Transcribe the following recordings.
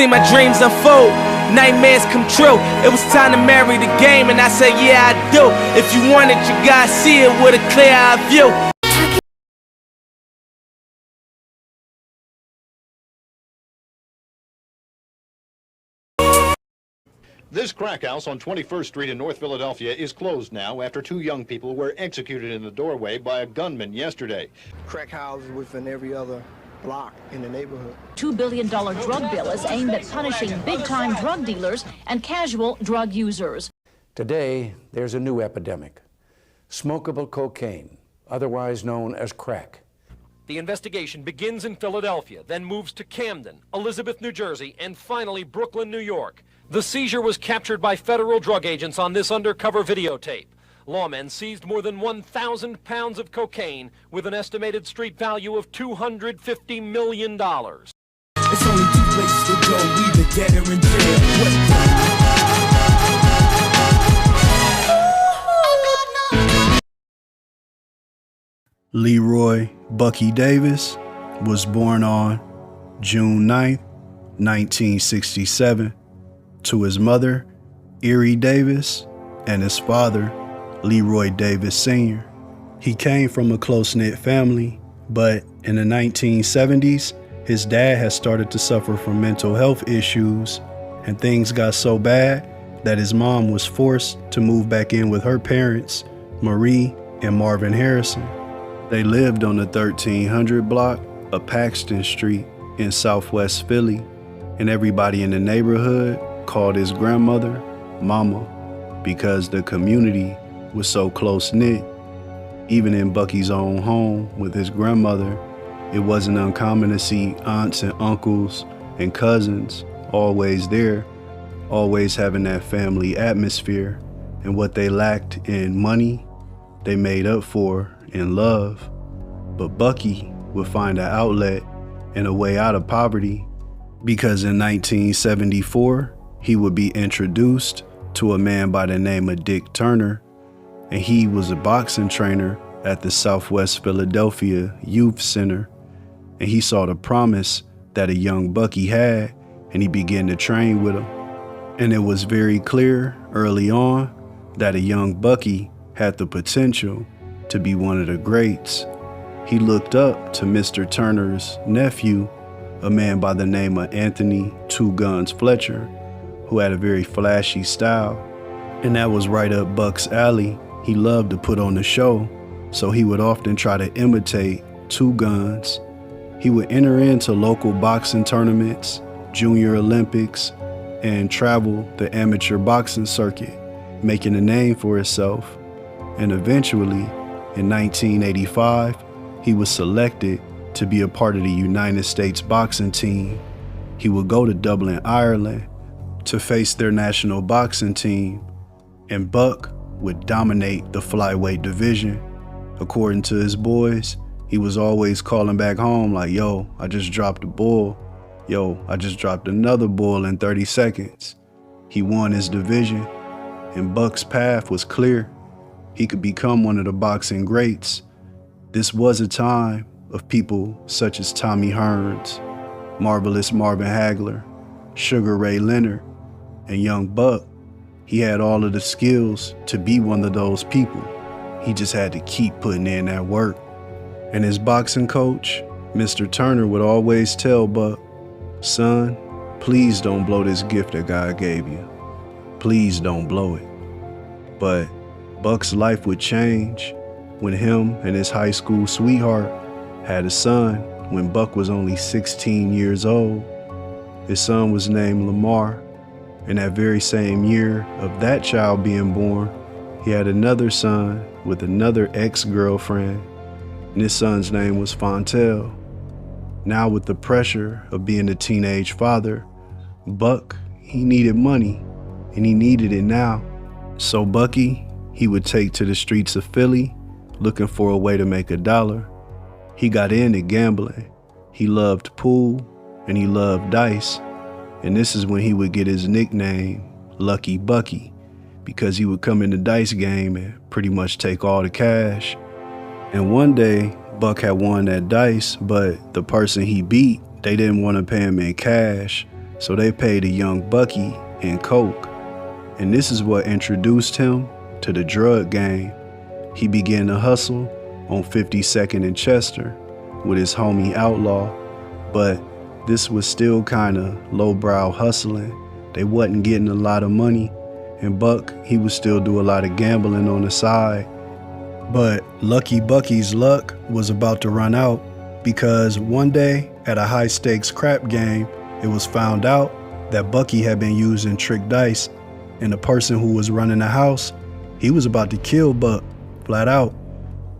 see my dreams unfold, nightmares come true. It was time to marry the game, and I said, yeah, I do. If you want it, you gotta see it with a clear eye view. This crack house on 21st Street in North Philadelphia is closed now after 2 young people were executed in the doorway by a gunman yesterday. Crack houses within every other block in the neighborhood. $2 billion drug bill is aimed at punishing big-time drug dealers and casual drug users. Today, there's a new epidemic. Smokable cocaine, otherwise known as crack. The investigation begins in Philadelphia, then moves to Camden, Elizabeth, New Jersey, and finally Brooklyn, New York. The seizure was captured by federal drug agents on this undercover videotape. Lawmen seized more than 1,000 pounds of cocaine with an estimated street value of $250 million. It's only 2 places to go, either dead or in jail. Leroy Bucky Davis was born on June 9, 1967, to his mother, Erie Davis, and his father, Leroy Davis Sr. He came from a close-knit family, but in the 1970s, his dad had started to suffer from mental health issues, and things got so bad that his mom was forced to move back in with her parents, Marie and Marvin Harrison. They lived on the 1300 block of Paxton Street in Southwest Philly, and everybody in the neighborhood called his grandmother Mama because the community was so close-knit. Even in Bucky's own home with his grandmother, it wasn't uncommon to see aunts and uncles and cousins always there, always having that family atmosphere, and what they lacked in money, they made up for in love. But Bucky would find an outlet and a way out of poverty, because in 1974, he would be introduced to a man by the name of Dick Turner, and he was a boxing trainer at the Southwest Philadelphia Youth Center, and he saw the promise that a young Bucky had, and he began to train with him. And it was very clear early on that a young Bucky had the potential to be one of the greats. He looked up to Mr. Turner's nephew, a man by the name of Anthony Two Guns Fletcher, who had a very flashy style. And that was right up Buck's alley. He loved to put on the show, so he would often try to imitate Two Guns. He would enter into local boxing tournaments, Junior Olympics, and travel the amateur boxing circuit, making a name for himself. And eventually, in 1985, he was selected to be a part of the United States boxing team. He would go to Dublin, Ireland to face their national boxing team, and Buck would dominate the flyweight division. According to his boys, he was always calling back home like, yo, I just dropped a bull. Yo, I just dropped another bull in 30 seconds. He won his division, and Buck's path was clear. He could become one of the boxing greats. This was a time of people such as Tommy Hearns, Marvelous Marvin Hagler, Sugar Ray Leonard, and young Buck. He had all of the skills to be one of those people. He just had to keep putting in that work. And his boxing coach, Mr. Turner, would always tell Buck, son, please don't blow this gift that God gave you. Please don't blow it. But Buck's life would change when him and his high school sweetheart had a son when Buck was only 16 years old. His son was named Lamar, and that very same year of that child being born, he had another son with another ex-girlfriend, and his son's name was Fontel. Now with the pressure of being a teenage father, Buck, he needed money, and he needed it now. So Bucky, he would take to the streets of Philly looking for a way to make $1. He got into gambling. He loved pool and he loved dice. And this is when he would get his nickname, Lucky Bucky, because he would come in the dice game and pretty much take all the cash. And one day, Buck had won that dice, but the person he beat, they didn't want to pay him in cash. So they paid a young Bucky in coke, and this is what introduced him to the drug game. He began to hustle on 52nd and Chester with his homie Outlaw, but this was still kinda lowbrow hustling. They wasn't getting a lot of money, and Buck, he would still do a lot of gambling on the side. But Lucky Bucky's luck was about to run out, because one day at a high stakes crap game, it was found out that Bucky had been using trick dice, and the person who was running the house, he was about to kill Buck, flat out.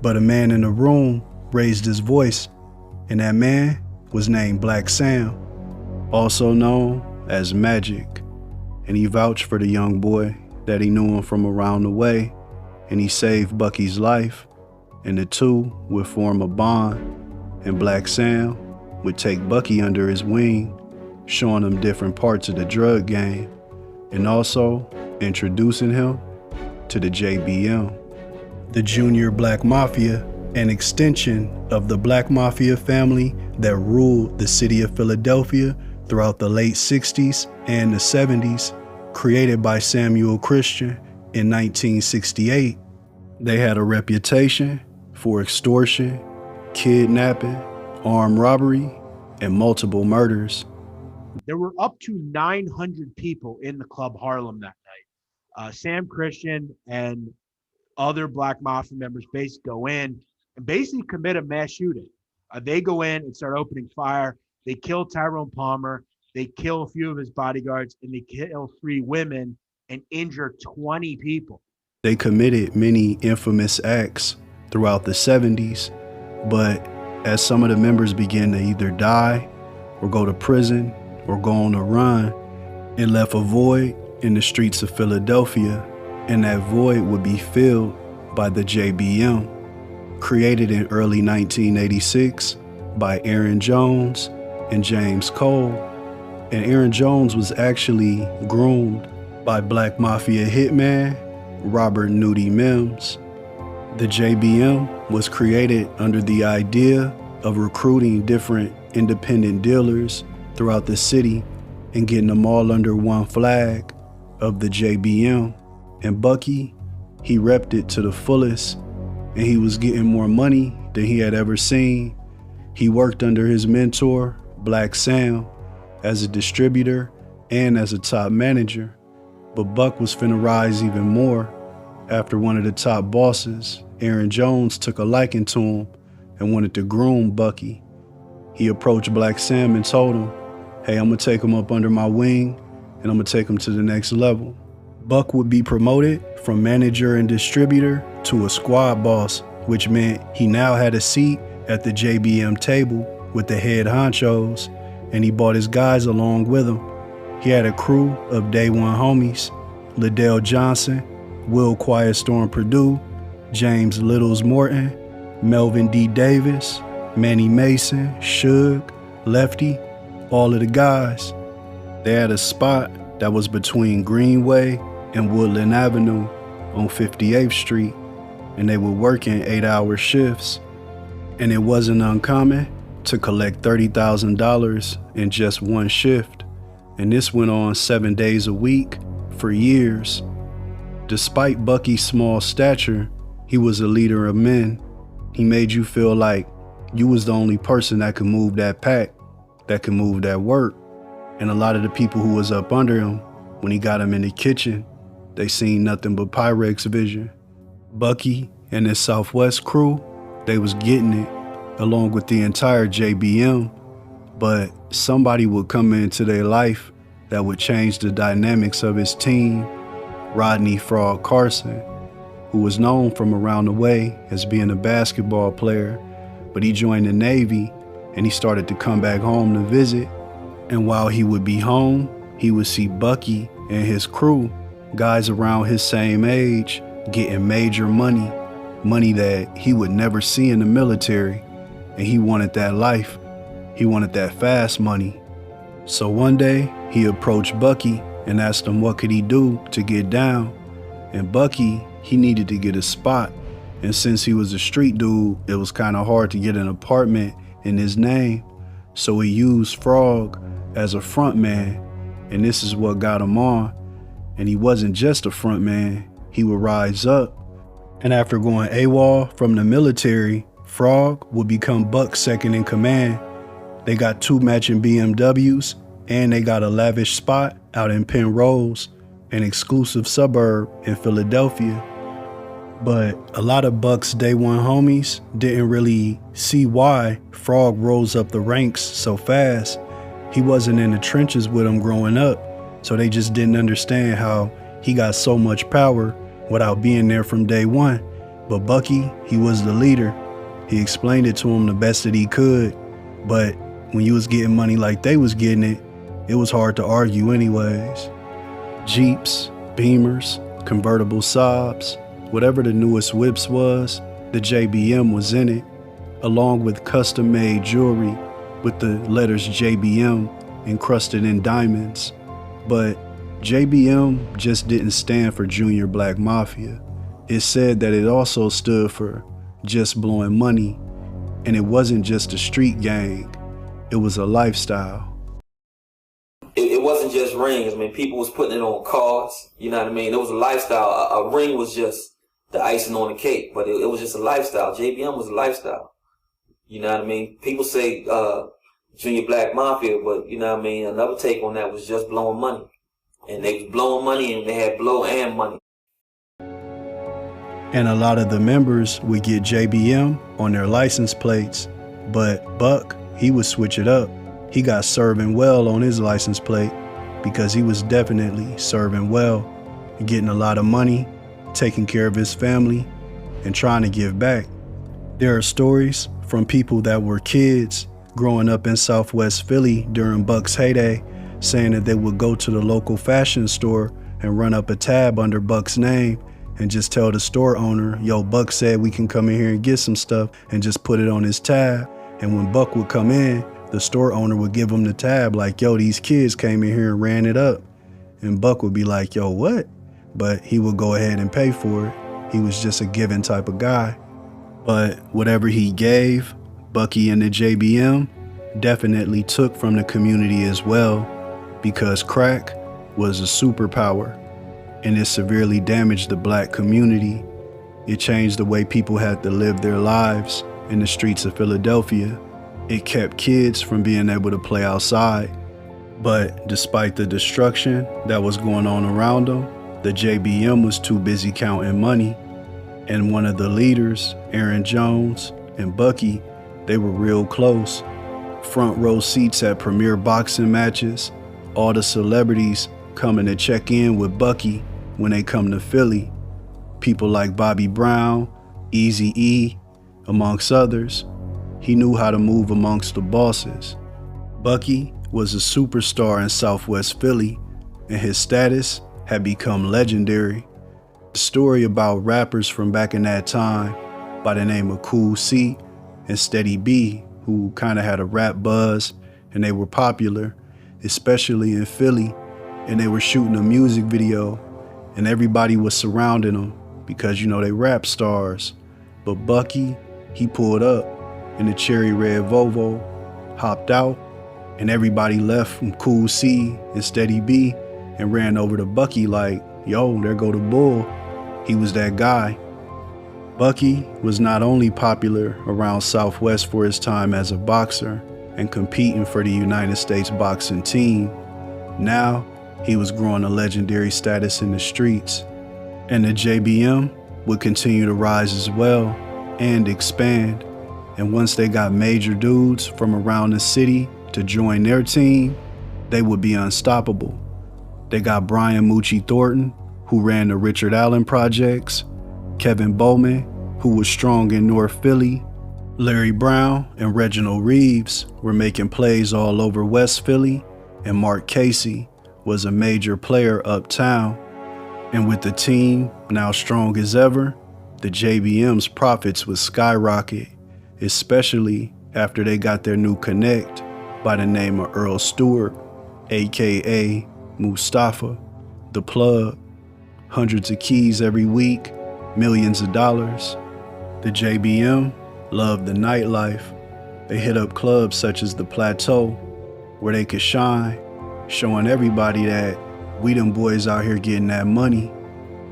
But a man in the room raised his voice, and that man was named Black Sam, also known as Magic. And he vouched for the young boy, that he knew him from around the way, and he saved Bucky's life, and the two would form a bond, and Black Sam would take Bucky under his wing, showing him different parts of the drug game, and also introducing him to the JBM, the Junior Black Mafia, an extension of the Black Mafia family that ruled the city of Philadelphia throughout the late 60s and the 70s, created by Samuel Christian in 1968. They had a reputation for extortion, kidnapping, armed robbery, and multiple murders. There were up to 900 people in the Club Harlem that night. Sam Christian and other Black Mafia members basically go in and basically commit a mass shooting. They go in and start opening fire. They kill Tyrone Palmer. They kill a few of his bodyguards, and they kill 3 women and injure 20 people. They committed many infamous acts throughout the 70s, but as some of the members began to either die or go to prison or go on a run, it left a void in the streets of Philadelphia, and that void would be filled by the JBM, created in early 1986 by Aaron Jones and James Cole. And Aaron Jones was actually groomed by Black Mafia hitman Robert Nudie Mims. The JBM was created under the idea of recruiting different independent dealers throughout the city and getting them all under one flag of the JBM. And Bucky, he repped it to the fullest, and he was getting more money than he had ever seen. He worked under his mentor, Black Sam, as a distributor and as a top manager. But Buck was finna rise even more after one of the top bosses, Aaron Jones, took a liking to him and wanted to groom Bucky. He approached Black Sam and told him, hey, I'm gonna take him up under my wing and I'm gonna take him to the next level. Buck would be promoted from manager and distributor to a squad boss, which meant he now had a seat at the JBM table with the head honchos, and he brought his guys along with him. He had a crew of day one homies: Liddell Johnson, Will Quiet Storm Purdue, James Littles Morton, Melvin D. Davis, Manny Mason, Suge, Lefty, all of the guys. They had a spot that was between Greenway and Woodland Avenue on 58th Street, and they were working 8-hour shifts. And it wasn't uncommon to collect $30,000 in just one shift, and this went on 7 days a week for years. Despite Bucky's small stature, he was a leader of men. He made you feel like you was the only person that could move that pack, that could move that work. And a lot of the people who was up under him, when he got him in the kitchen, they seen nothing but Pyrex vision. Bucky and his Southwest crew, they was getting it, along with the entire JBM, but somebody would come into their life that would change the dynamics of his team. Rodney Frog Carson, who was known from around the way as being a basketball player, but he joined the Navy and he started to come back home to visit. And while he would be home, he would see Bucky and his crew, guys around his same age, getting major money, money that he would never see in the military. And he wanted that life. He wanted that fast money. So one day he approached Bucky and asked him what could he do to get down. And Bucky, he needed to get a spot. And since he was a street dude, it was kind of hard to get an apartment in his name. So he used Frog as a front man and this is what got him on. And he wasn't just a front man, he would rise up. And after going AWOL from the military, Frog would become Buck's second in command. They got 2 matching BMWs, and they got a lavish spot out in Penrose, an exclusive suburb in Philadelphia. But a lot of Buck's day one homies didn't really see why Frog rose up the ranks so fast. He wasn't in the trenches with him growing up, so they just didn't understand how he got so much power without being there from day one. But Bucky, he was the leader. He explained it to him the best that he could, but when you was getting money like they was getting it, it was hard to argue anyways. Jeeps, Beamers, convertible Saabs, whatever the newest whips was, the JBM was in it, along with custom-made jewelry with the letters JBM encrusted in diamonds. But JBM just didn't stand for Junior Black Mafia. It said that it also stood for just blowing money, and it wasn't just a street gang, it was a lifestyle. It wasn't just rings. I mean, people was putting it on cars, you know what I mean? It was a lifestyle. A ring was just the icing on the cake, but it was just a lifestyle. JBM was a lifestyle. You know what I mean? People say Junior Black Mafia, but you know what I mean? Another take on that was just blowing money. And they was blowing money, and they had blow and money. And a lot of the members would get JBM on their license plates, but Buck, he would switch it up. He got serving well on his license plate because he was definitely serving well, getting a lot of money, taking care of his family, and trying to give back. There are stories from people that were kids growing up in Southwest Philly during Buck's heyday, saying that they would go to the local fashion store and run up a tab under Buck's name and just tell the store owner, yo, Buck said we can come in here and get some stuff, and just put it on his tab. And when Buck would come in, the store owner would give him the tab like, yo, these kids came in here and ran it up. And Buck would be like, yo, what? But he would go ahead and pay for it. He was just a giving type of guy. But whatever he gave, Bucky and the JBM definitely took from the community as well, because crack was a superpower, and it severely damaged the black community. It changed the way people had to live their lives in the streets of Philadelphia. It kept kids from being able to play outside. But despite the destruction that was going on around them, the JBM was too busy counting money. And one of the leaders, Aaron Jones and Bucky, they were real close. Front row seats at premier boxing matches, all the celebrities coming to check in with Bucky when they come to Philly. People like Bobby Brown, Eazy-E, amongst others. He knew how to move amongst the bosses. Bucky was a superstar in Southwest Philly, and his status had become legendary. The story about rappers from back in that time by the name of Cool C and Steady B, who kind of had a rap buzz, and they were popular, especially in Philly, and they were shooting a music video, and everybody was surrounding them because, you know, they rap stars. But Bucky, he pulled up in the cherry red Volvo, hopped out, and everybody left from Cool C and Steady B and ran over to Bucky like, yo, there go the bull. He was that guy. Bucky was not only popular around Southwest for his time as a boxer and competing for the United States boxing team, now he was growing a legendary status in the streets. And the JBM would continue to rise as well and expand. And once they got major dudes from around the city to join their team, they would be unstoppable. They got Brian Moochie Thornton, who ran the Richard Allen projects, Kevin Bowman, who was strong in North Philly, Larry Brown and Reginald Reeves were making plays all over West Philly, and Mark Casey was a major player uptown. And with the team now strong as ever, the JBM's profits would skyrocket, especially after they got their new connect by the name of Earl Stewart, aka Mustafa, the plug. Hundreds of keys every week, millions of dollars. The JBM loved the nightlife. They hit up clubs such as the Plateau, where they could shine, showing everybody that we them boys out here getting that money.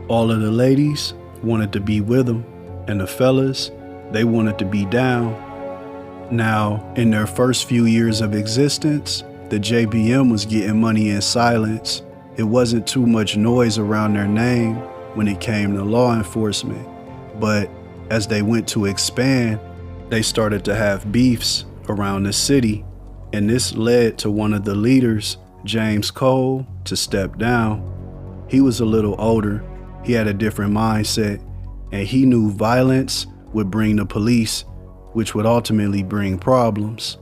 All of the ladies wanted to be with him, and the fellas, they wanted to be down. Now, in their first few years of existence, the JBM was getting money in silence. It wasn't too much noise around their name when it came to law enforcement. But as they went to expand, they started to have beefs around the city, and this led to one of the leaders, James Cole, to step down. He was a little older, he had a different mindset, and he knew violence would bring the police, which would ultimately bring problems.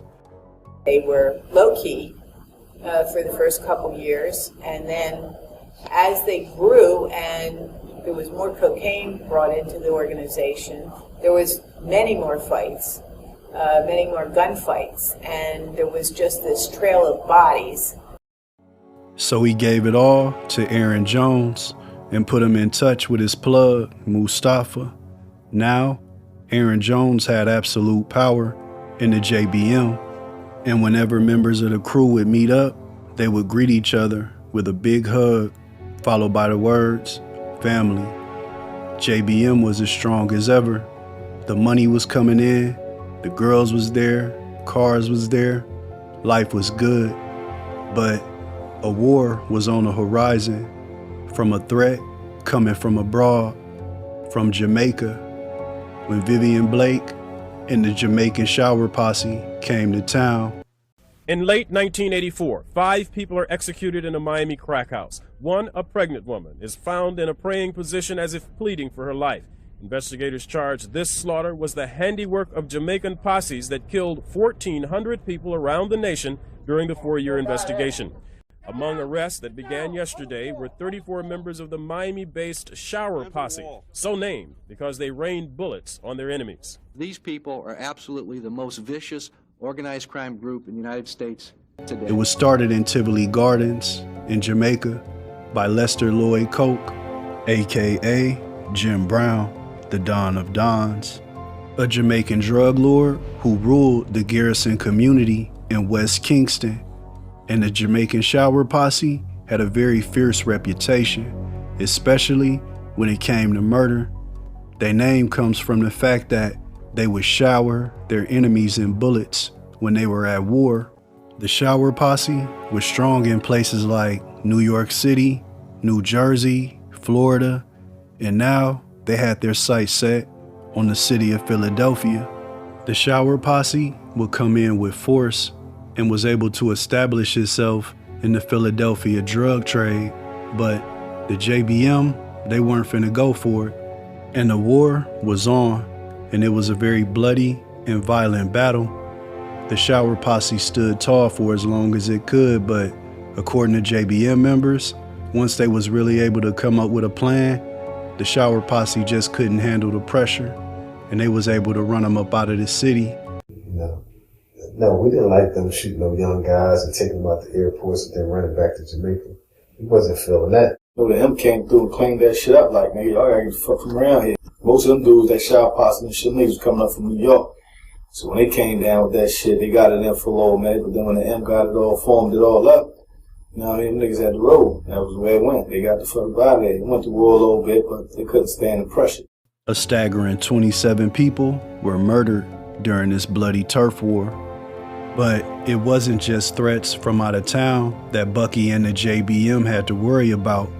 They were low-key for the first couple years, and then as they grew and there was more cocaine brought into the organization, there was many more fights, many more gunfights, and there was just this trail of bodies. So he gave it all to Aaron Jones and put him in touch with his plug, Mustafa. Now, Aaron Jones had absolute power in the JBM, and whenever members of the crew would meet up, they would greet each other with a big hug, followed by the words, family. JBM was as strong as ever. The money was coming in, the girls was there, cars was there, life was good. But a war was on the horizon, from a threat coming from abroad, from Jamaica, when Vivian Blake and the Jamaican shower posse came to town. In late 1984, 5 people are executed in a Miami crack house. One, a pregnant woman, is found in a praying position as if pleading for her life. Investigators charge this slaughter was the handiwork of Jamaican posses that killed 1,400 people around the nation during the 4-year investigation. Among arrests that began yesterday were 34 members of the Miami-based shower posse, so named because they rained bullets on their enemies. These people are absolutely the most vicious organized crime group in the United States today. It was started in Tivoli Gardens in Jamaica by Lester Lloyd Coke, aka Jim Brown, the Don of Dons, a Jamaican drug lord who ruled the Garrison community in West Kingston. And the Jamaican shower posse had a very fierce reputation, especially when it came to murder. Their name comes from the fact that they would shower their enemies in bullets when they were at war. The shower posse was strong in places like New York City, New Jersey, Florida, and now they had their sights set on the city of Philadelphia. The shower posse would come in with force and was able to establish itself in the Philadelphia drug trade, but the JBM, they weren't finna go for it. And the war was on, and it was a very bloody and violent battle. The shower posse stood tall for as long as it could, but according to JBM members, once they was really able to come up with a plan, the shower posse just couldn't handle the pressure, and they was able to run them up out of the city. No, we didn't like them shooting them young guys and taking them out the airports and then running back to Jamaica. We wasn't feeling that. So the M came through and cleaned that shit up like, man, y'all gotta get the fuck from around here. Most of them dudes that shower posse and shit, niggas was coming up from New York. So when they came down with that shit, they got it in for low, man. But then when the M got it all, formed it all up, you know what I mean, niggas had to roll. That was where it went. They got the fuck out of there. It went to war a little bit, but they couldn't stand the pressure. A staggering 27 people were murdered during this bloody turf war. But it wasn't just threats from out of town that Bucky and the JBM had to worry about.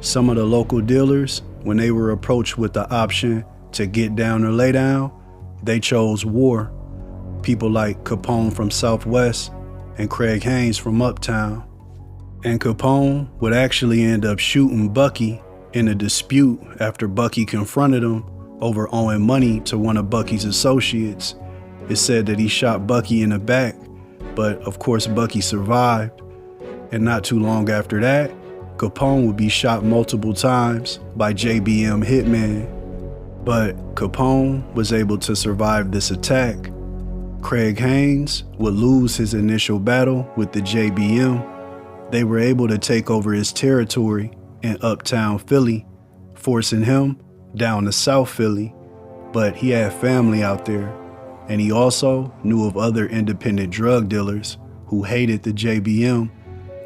Some of the local dealers, when they were approached with the option to get down or lay down, they chose war. People like Capone from Southwest and Craig Haynes from Uptown. And Capone would actually end up shooting Bucky in a dispute after Bucky confronted him over owing money to one of Bucky's associates. It said that he shot Bucky in the back, but of course Bucky survived. And not too long after that, Capone would be shot multiple times by JBM hitmen. But Capone was able to survive this attack. Craig Haynes would lose his initial battle with the JBM. They were able to take over his territory in Uptown Philly, forcing him down to South Philly. But he had family out there, and he also knew of other independent drug dealers who hated the JBM,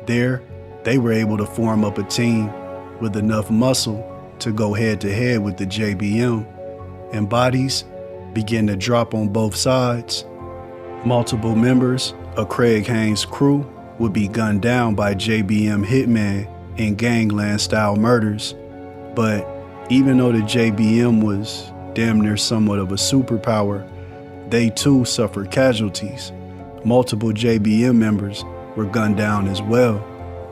There, they were able to form up a team with enough muscle to go head to head with the JBM, and bodies began to drop on both sides. Multiple members of Craig Haynes' crew would be gunned down by JBM hitmen in gangland-style murders. But even though the JBM was damn near somewhat of a superpower, they too suffered casualties. Multiple JBM members were gunned down as well.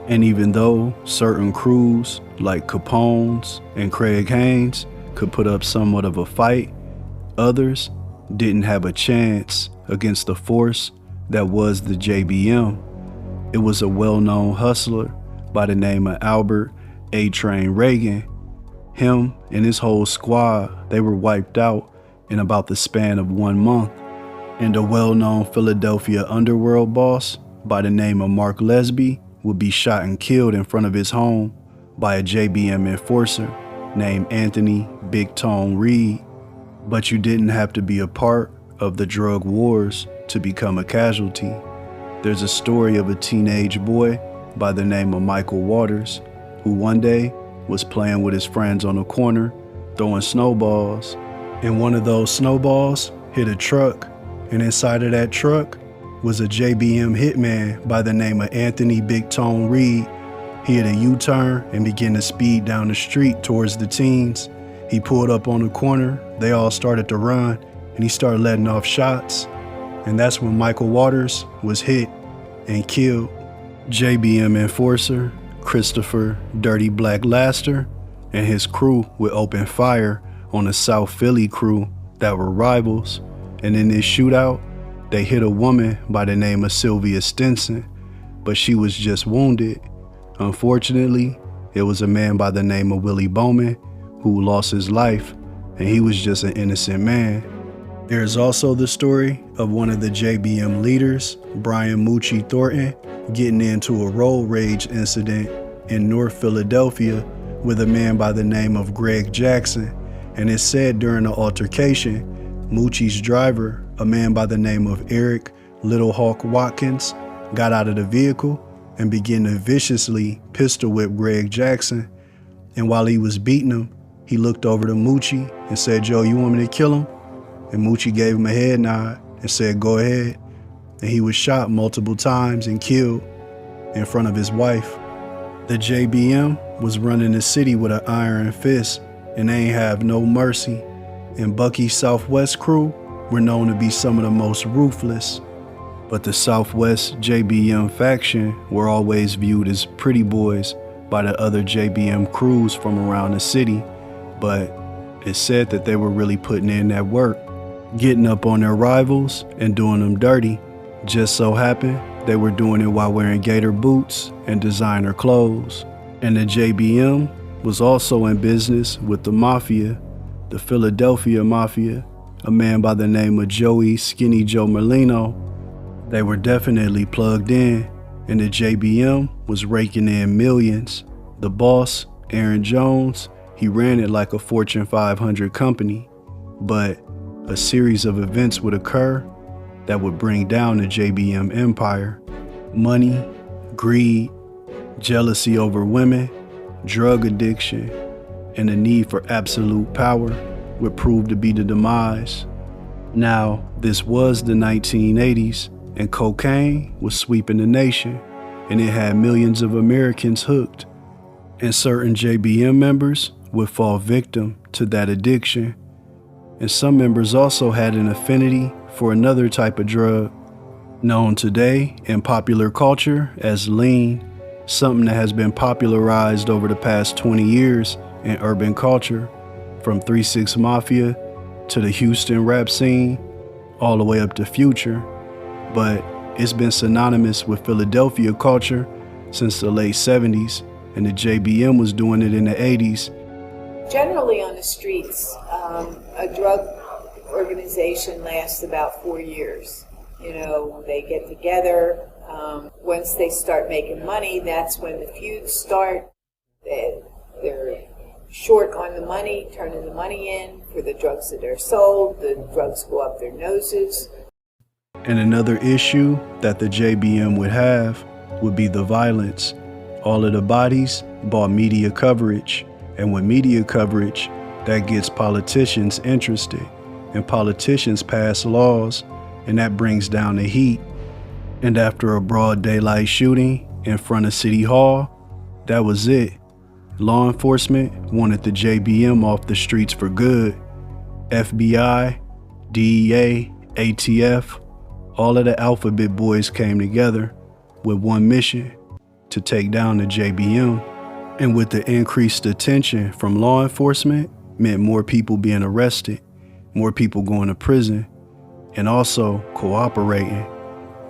And even though certain crews like Capone's and Craig Haynes could put up somewhat of a fight, others didn't have a chance against the force that was the JBM. It was a well-known hustler by the name of Albert A-Train Reagan. Him and his whole squad, they were wiped out in about the span of 1 month. And a well-known Philadelphia underworld boss by the name of Mark Lesby would be shot and killed in front of his home by a JBM enforcer named Anthony Big Tone Reed. But you didn't have to be a part of the drug wars to become a casualty. There's a story of a teenage boy by the name of Michael Waters, who one day was playing with his friends on a corner, throwing snowballs, and one of those snowballs hit a truck, and inside of that truck was a JBM hitman by the name of Anthony Big Tone Reed. He hit a U-turn and began to speed down the street towards the teens. He pulled up on the corner, they all started to run, and he started letting off shots. And that's when Michael Waters was hit and killed. JBM enforcer Christopher Dirty Black Laster and his crew would open fire on the South Philly crew that were rivals. And in this shootout, they hit a woman by the name of Sylvia Stinson, but she was just wounded. Unfortunately, it was a man by the name of Willie Bowman who lost his life, and he was just an innocent man. There's also the story of one of the JBM leaders, Brian Moochie Thornton, getting into a road rage incident in North Philadelphia with a man by the name of Greg Jackson. And it's said during the altercation, Moochie's driver, a man by the name of Eric Little Hawk Watkins, got out of the vehicle and began to viciously pistol whip Greg Jackson. And while he was beating him, he looked over to Moochie and said, "Joe, you want me to kill him?" And Moochie gave him a head nod and said, "Go ahead." And he was shot multiple times and killed in front of his wife. The JBM was running the city with an iron fist, and they ain't have no mercy. And Bucky's Southwest crew were known to be some of the most ruthless. But the Southwest JBM faction were always viewed as pretty boys by the other JBM crews from around the city. But it's said that they were really putting in that work, getting up on their rivals and doing them dirty. Just so happened they were doing it while wearing gator boots and designer clothes. And the JBM was also in business with the Mafia, the Philadelphia Mafia, a man by the name of Joey Skinny Joe Merlino. They were definitely plugged in, and the JBM was raking in millions. The boss, Aaron Jones, he ran it like a Fortune 500 company, but a series of events would occur that would bring down the JBM empire. Money, greed, jealousy over women, drug addiction, and the need for absolute power would prove to be the demise. Now, this was the 1980s, and cocaine was sweeping the nation, and it had millions of Americans hooked. And certain JBM members would fall victim to that addiction. And some members also had an affinity for another type of drug, known today in popular culture as lean, something that has been popularized over the past 20 years in urban culture, from 3 6 Mafia to the Houston rap scene, all the way up to Future. But it's been synonymous with Philadelphia culture since the late 70s, and the JBM was doing it in the 80s. Generally on the streets, a drug organization lasts about 4 years. You know, they get together. Once they start making money, that's when the feuds start. They're short on the money, turning the money in for the drugs that are sold. The drugs go up their noses. And another issue that the JBM would have would be the violence. All of the bodies bought media coverage, and with media coverage, that gets politicians interested, and politicians pass laws, and that brings down the heat. And after a broad daylight shooting in front of City Hall, that was it. Law enforcement wanted the JBM off the streets for good. FBI, DEA, ATF, all of the alphabet boys came together with one mission: to take down the JBM. And with the increased attention from law enforcement meant more people being arrested, more people going to prison, and also cooperating.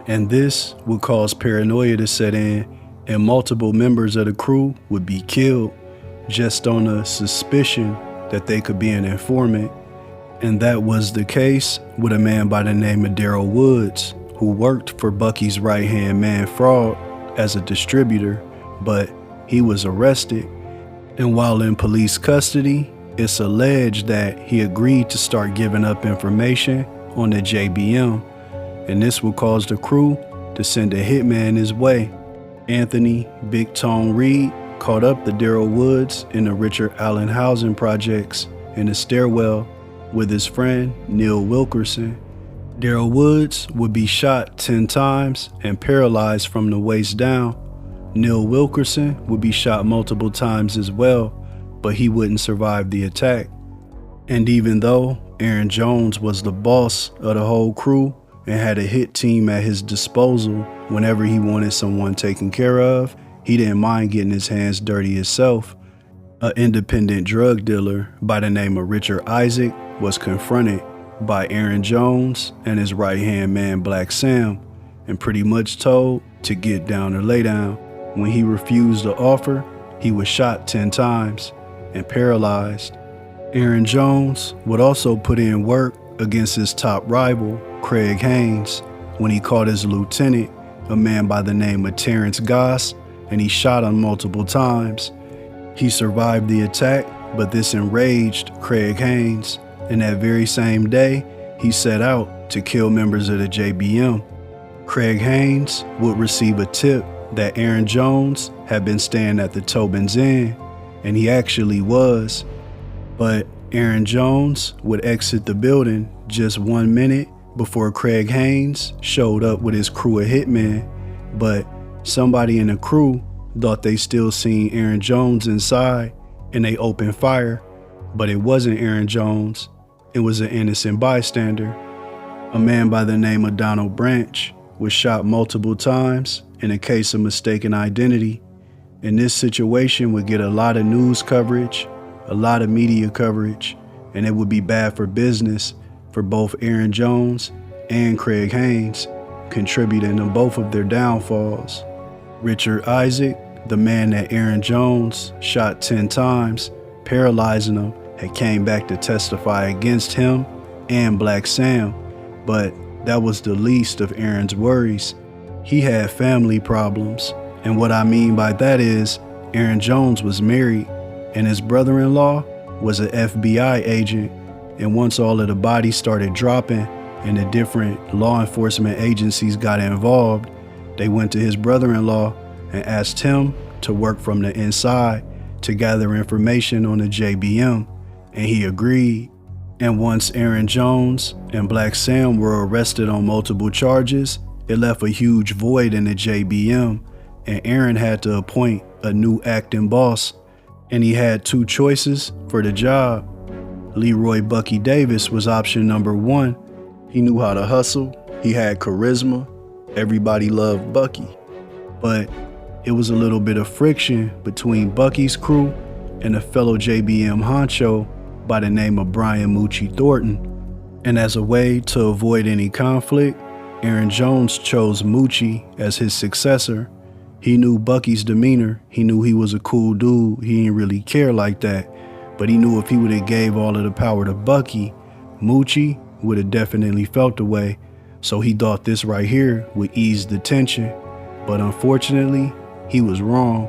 And this would cause paranoia to set in, and multiple members of the crew would be killed just on the suspicion that they could be an informant. And that was the case with a man by the name of Daryl Woods, who worked for Bucky's right-hand man Fraud as a distributor, but he was arrested. And while in police custody, it's alleged that he agreed to start giving up information on the JBM, and this would cause the crew to send a hitman his way. Anthony Big Tone Reed caught up to Daryl Woods in the Richard Allen housing projects in a stairwell with his friend Neil Wilkerson. Daryl Woods would be shot 10 times and paralyzed from the waist down. Neil Wilkerson would be shot multiple times as well, but he wouldn't survive the attack. And even though Aaron Jones was the boss of the whole crew and had a hit team at his disposal whenever he wanted someone taken care of, he didn't mind getting his hands dirty himself. An independent drug dealer by the name of Richard Isaac was confronted by Aaron Jones and his right-hand man Black Sam, and pretty much told to get down or lay down. When he refused the offer, he was shot 10 times and paralyzed. Aaron Jones would also put in work against his top rival, Craig Haynes, when he caught his lieutenant, a man by the name of Terrence Goss, and he shot him multiple times. He survived the attack, but this enraged Craig Haynes, and that very same day, he set out to kill members of the JBM. Craig Haynes would receive a tip that Aaron Jones had been staying at the Tobin's Inn, and he actually was. But Aaron Jones would exit the building just 1 minute before Craig Haynes showed up with his crew of hitmen, but somebody in the crew thought they still seen Aaron Jones inside, and they opened fire, but it wasn't Aaron Jones, it was an innocent bystander. A man by the name of Donald Branch was shot multiple times in a case of mistaken identity, and this situation would get a lot of news coverage, a lot of media coverage, and it would be bad for business for both Aaron Jones and Craig Haynes, contributing to both of their downfalls. Richard Isaac, the man that Aaron Jones shot 10 times, paralyzing him, had came back to testify against him and Black Sam, but that was the least of Aaron's worries. He had family problems, and what I mean by that is Aaron Jones was married, and his brother-in-law was an FBI agent, and once all of the bodies started dropping and the different law enforcement agencies got involved, they went to his brother-in-law and asked him to work from the inside to gather information on the JBM, and he agreed. And once Aaron Jones and Black Sam were arrested on multiple charges, it left a huge void in the JBM, and Aaron had to appoint a new acting boss, and he had two choices for the job. Leroy Bucky Davis was option number one. He knew how to hustle, he had charisma, everybody loved Bucky. But it was a little bit of friction between Bucky's crew and a fellow JBM honcho by the name of Brian Moochie Thornton. And as a way to avoid any conflict, Aaron Jones chose Moochie as his successor. He knew Bucky's demeanor. He knew he was a cool dude. He didn't really care like that. But he knew if he would have gave all of the power to Bucky, Moochie would have definitely felt the way. So he thought this right here would ease the tension. But unfortunately, he was wrong.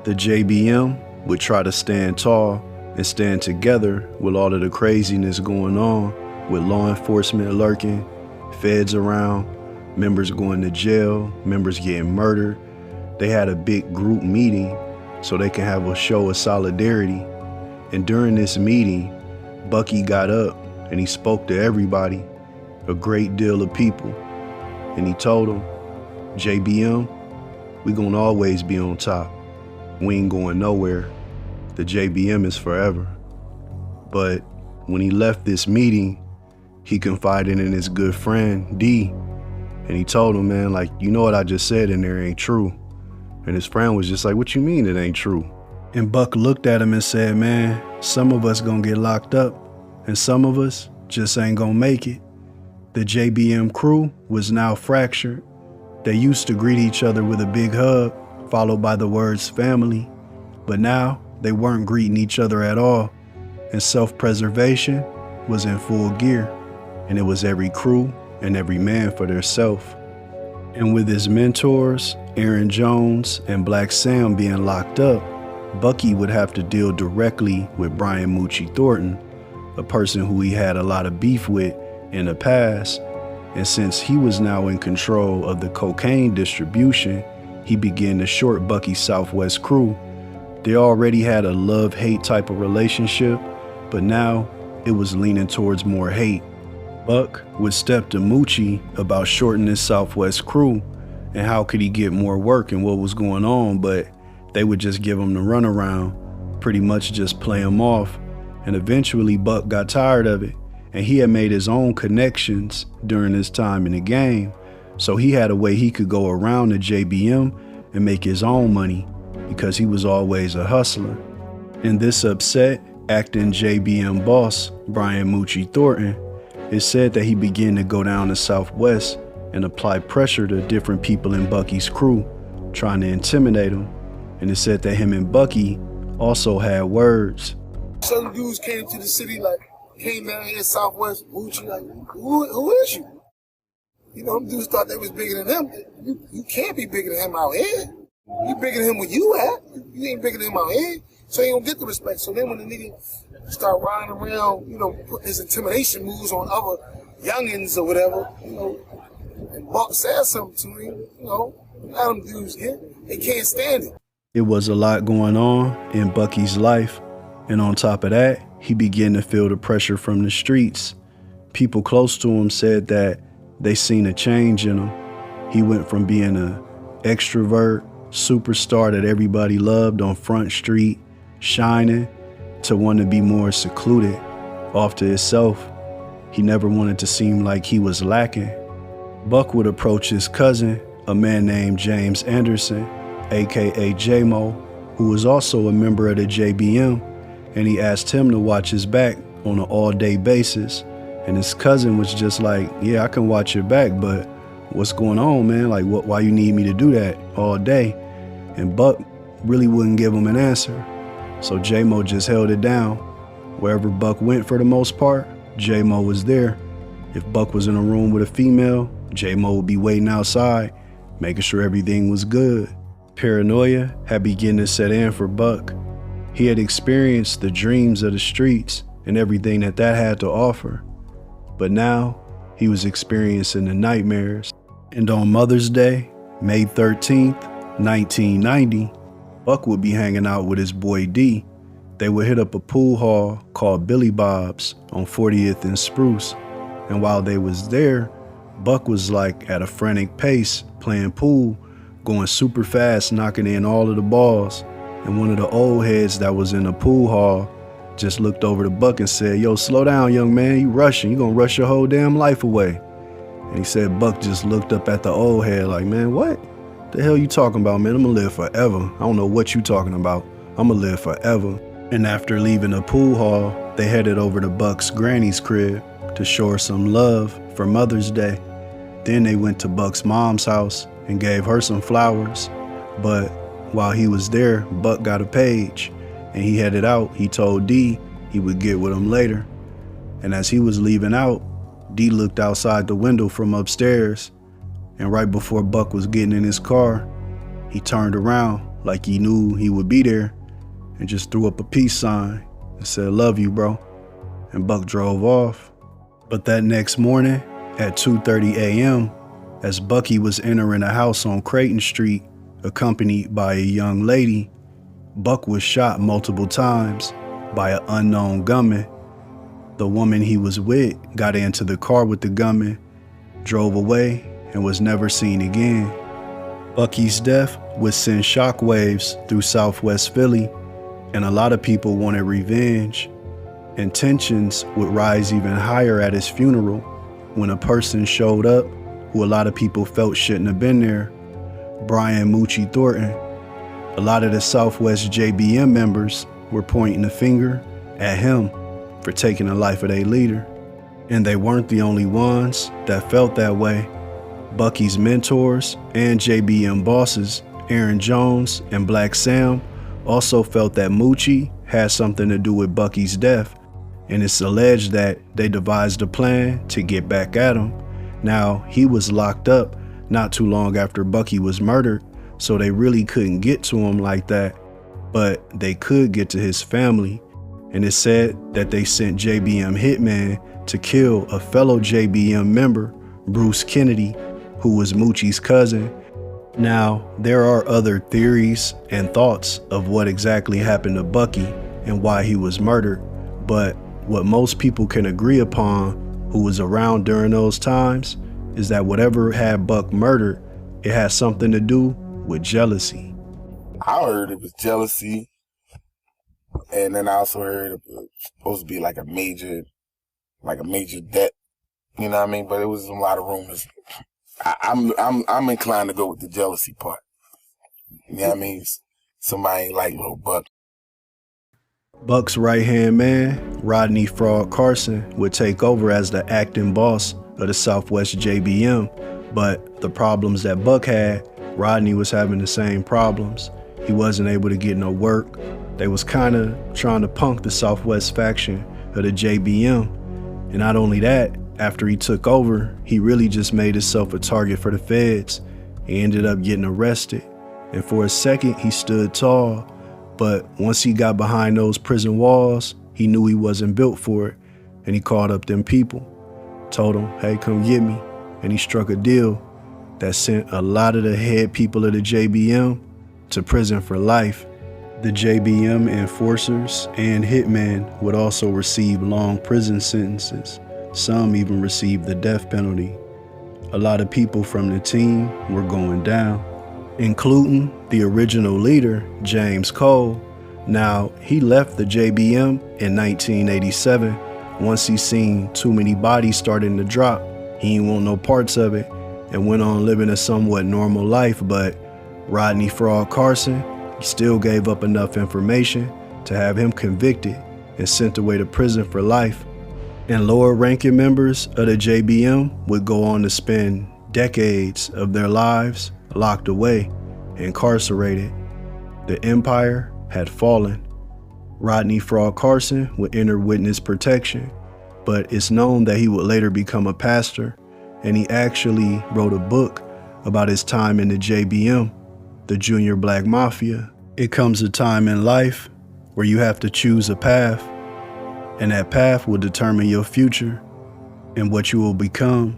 The JBM would try to stand tall and stand together with all of the craziness going on, with law enforcement lurking, feds around, members going to jail, members getting murdered. they had a big group meeting so they can have a show of solidarity. And during this meeting, Bucky got up and he spoke to everybody, a great deal of people. And he told them, JBM, we gonna always be on top. We ain't going nowhere. The JBM is forever. But when he left this meeting, he confided in his good friend, D. And he told him, man, like, you know what I just said in there ain't true. And his friend was just like, what you mean it ain't true? And Buck looked at him and said, man, some of us gonna get locked up and some of us just ain't gonna make it. The JBM crew was now fractured. They used to greet each other with a big hug, followed by the words family. But now they weren't greeting each other at all. And self-preservation was in full gear. And it was every crew and every man for theirself. And with his mentors, Aaron Jones and Black Sam being locked up, Bucky would have to deal directly with Brian Moochie Thornton, a person who he had a lot of beef with in the past. And since he was now in control of the cocaine distribution, he began to short Bucky's Southwest crew. They already had a love-hate type of relationship, but now it was leaning towards more hate. Buck would step to Moochie about shorting his Southwest crew and how could he get more work and what was going on, but they would just give him the runaround, pretty much just play him off. And eventually Buck got tired of it, and he had made his own connections during his time in the game, so he had a way he could go around the JBM and make his own money because he was always a hustler. And this upset acting JBM boss, Brian Moochie Thornton, it said that he began to go down to Southwest and apply pressure to different people in Bucky's crew, trying to intimidate him. And it said that him and Bucky also had words. Some dudes came to the city, like, came down here in Southwest, Moochie, like, who is you? You know, them dudes thought they was bigger than him. You can't be bigger than him out here. You bigger than him where you at. You ain't bigger than him out here. So you don't get the respect. So then when the nigga start riding around, you know, putting his intimidation moves on other youngins or whatever, you know, and Buck said something to him, you know, let them dudes get, they can't stand it. It was a lot going on in Bucky's life. And on top of that, he began to feel the pressure from the streets. People close to him said that they seen a change in him. He went from being an extrovert, superstar that everybody loved on Front Street, shining, to want to be more secluded, off to himself. He never wanted to seem like he was lacking. Buck would approach his cousin, a man named James Anderson, aka J-Mo, who was also a member of the JBM, and he asked him to watch his back on an all-day basis. And his cousin was just like, yeah, I can watch your back, but what's going on, man? Like, why you need me to do that all day? And Buck really wouldn't give him an answer. So J-Mo just held it down. Wherever Buck went for the most part, J-Mo was there. If Buck was in a room with a female, J-Mo would be waiting outside, making sure everything was good. Paranoia had begun to set in for Buck. He had experienced the dreams of the streets and everything that had to offer. But now he was experiencing the nightmares. And on Mother's Day, May 13th, 1990, Buck would be hanging out with his boy D. They would hit up a pool hall called Billy Bob's on 40th and Spruce. And while they was there, Buck was like at a frantic pace playing pool, going super fast, knocking in all of the balls. And one of the old heads that was in the pool hall just looked over to Buck and said, yo, slow down, young man, you rushing, you gonna rush your whole damn life away. And he said Buck just looked up at the old head like, man, what the hell you talking about, man? I'm gonna live forever. I don't know what you talking about. I'm gonna live forever. And after leaving the pool hall, they headed over to Buck's granny's crib to show her some love for Mother's Day. Then they went to Buck's mom's house and gave her some flowers. But while he was there, Buck got a page and he headed out. He told D he would get with him later. And as he was leaving out, D looked outside the window from upstairs, and right before Buck was getting in his car, he turned around like he knew he would be there and just threw up a peace sign and said, love you, bro. And Buck drove off. But that next morning at 2:30 a.m., as Bucky was entering a house on Creighton Street, accompanied by a young lady, Buck was shot multiple times by an unknown gunman. The woman he was with got into the car with the gunman, drove away, and was never seen again. Bucky's death would send shockwaves through Southwest Philly, and a lot of people wanted revenge, and tensions would rise even higher at his funeral when a person showed up who a lot of people felt shouldn't have been there, Brian Moochie Thornton. A lot of the Southwest JBM members were pointing the finger at him for taking the life of their leader. And they weren't the only ones that felt that way. Bucky's mentors and JBM bosses, Aaron Jones and Black Sam, also felt that Moochie had something to do with Bucky's death, and it's alleged that they devised a plan to get back at him. Now, he was locked up not too long after Bucky was murdered, so they really couldn't get to him like that, but they could get to his family, and it said that they sent JBM hitman to kill a fellow JBM member, Bruce Kennedy, who was Moochie's cousin. Now, there are other theories and thoughts of what exactly happened to Bucky and why he was murdered, but what most people can agree upon who was around during those times is that whatever had Buck murdered, it had something to do with jealousy. I heard it was jealousy, and then I also heard it was supposed to be like a major debt. You know what I mean? But it was a lot of rumors. I'm inclined to go with the jealousy part. You know what I mean? Somebody ain't like little Buck. Buck's right-hand man, Rodney Frog Carson, would take over as the acting boss of the Southwest JBM, but the problems that Buck had, Rodney was having the same problems. He wasn't able to get no work. They was kind of trying to punk the Southwest faction of the JBM. And not only that, after he took over, he really just made himself a target for the feds. He ended up getting arrested. And for a second, he stood tall. But once he got behind those prison walls, he knew he wasn't built for it. And he called up them people, told them, hey, come get me. And he struck a deal that sent a lot of the head people of the JBM to prison for life. The JBM enforcers and hitmen would also receive long prison sentences. Some even received the death penalty. A lot of people from the team were going down, including the original leader, James Cole. Now, he left the JBM in 1987 once he seen too many bodies starting to drop. He didn't want no parts of it and went on living a somewhat normal life, but Rodney Frog Carson still gave up enough information to have him convicted and sent away to prison for life. And lower-ranking members of the JBM would go on to spend decades of their lives locked away, incarcerated. The empire had fallen. Rodney Frog Carson would enter witness protection, but it's known that he would later become a pastor, and he actually wrote a book about his time in the JBM, the Junior Black Mafia. It comes a time in life where you have to choose a path, and that path will determine your future and what you will become.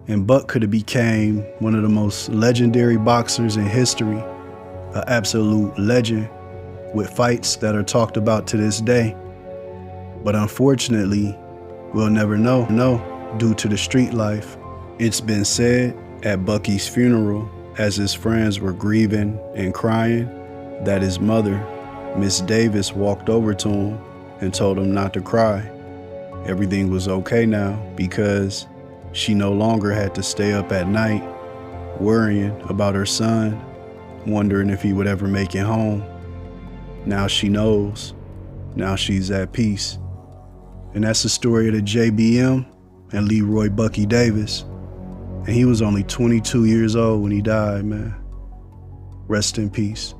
And Buck could have became one of the most legendary boxers in history, an absolute legend with fights that are talked about to this day. But unfortunately, we'll never know due to the street life. It's been said at Bucky's funeral, as his friends were grieving and crying, that his mother, Miss Davis, walked over to him and told him not to cry. Everything was okay now because she no longer had to stay up at night worrying about her son, wondering if he would ever make it home. Now she knows. Now she's at peace. And that's the story of the JBM and Leroy Bucky Davis. And he was only 22 years old when he died, man. Rest in peace.